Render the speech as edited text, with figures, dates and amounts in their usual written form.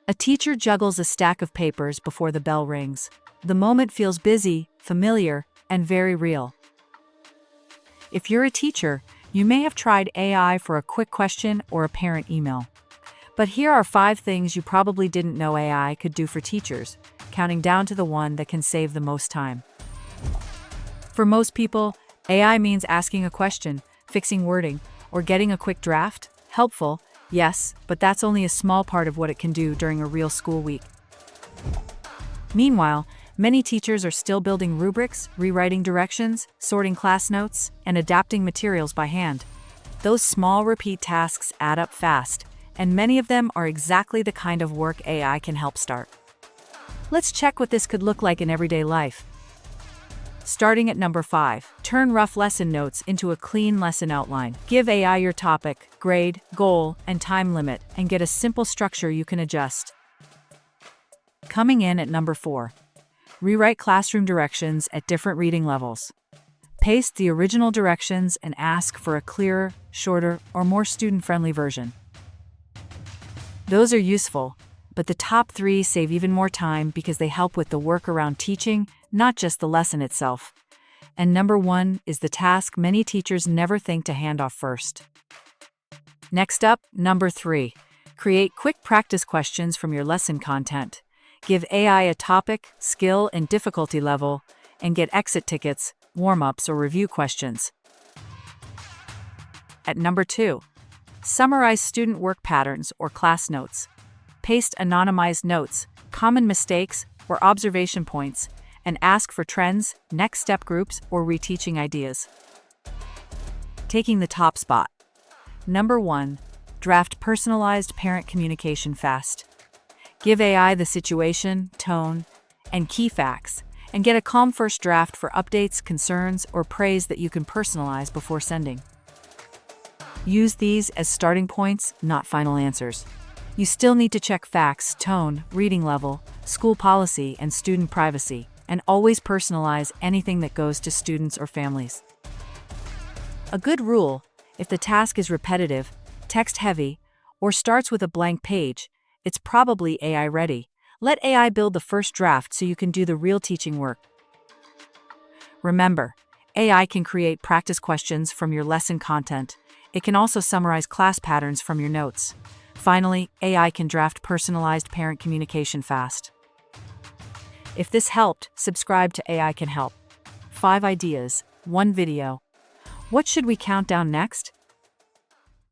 A teacher juggles a stack of papers before the bell rings. The moment feels busy, familiar, and very real. If you're a teacher, you may have tried AI for a quick question or a parent email. But here are 5 things you probably didn't know AI could do for teachers, counting down to the one that can save the most time. For most people, AI means asking a question, fixing wording, or getting a quick draft. Helpful, yes, but that's only a small part of what it can do during a real school week. Meanwhile, many teachers are still building rubrics, rewriting directions, sorting class notes, and adapting materials by hand. Those small repeat tasks add up fast, and many of them are exactly the kind of work AI can help start. Let's check what this could look like in everyday life. Starting at number 5, turn rough lesson notes into a clean lesson outline. Give AI your topic, grade, goal, and time limit, and get a simple structure you can adjust. Coming in at number 4, rewrite classroom directions at different reading levels. Paste the original directions and ask for a clearer, shorter, or more student-friendly version. Those are useful, but the top 3 save even more time because they help with the work around teaching, not just the lesson itself. And number 1 is the task many teachers never think to hand off first. Next up, number 3, create quick practice questions from your lesson content. Give AI a topic, skill, and difficulty level, and get exit tickets, warm-ups, or review questions. At number 2, summarize student work patterns or class notes. Paste anonymized notes, common mistakes, or observation points, and ask for trends, next step groups, or reteaching ideas. Taking the top spot. Number 1, draft personalized parent communication fast. Give AI the situation, tone, and key facts, and get a calm first draft for updates, concerns, or praise that you can personalize before sending. Use these as starting points, not final answers. You still need to check facts, tone, reading level, school policy, and student privacy, and always personalize anything that goes to students or families. A good rule: if the task is repetitive, text-heavy, or starts with a blank page, it's probably AI ready. Let AI build the first draft so you can do the real teaching work. Remember, AI can create practice questions from your lesson content. It can also summarize class patterns from your notes. Finally, AI can draft personalized parent communication fast. If this helped, subscribe to AI Can Help. 5 ideas, 1 video. What should we count down next?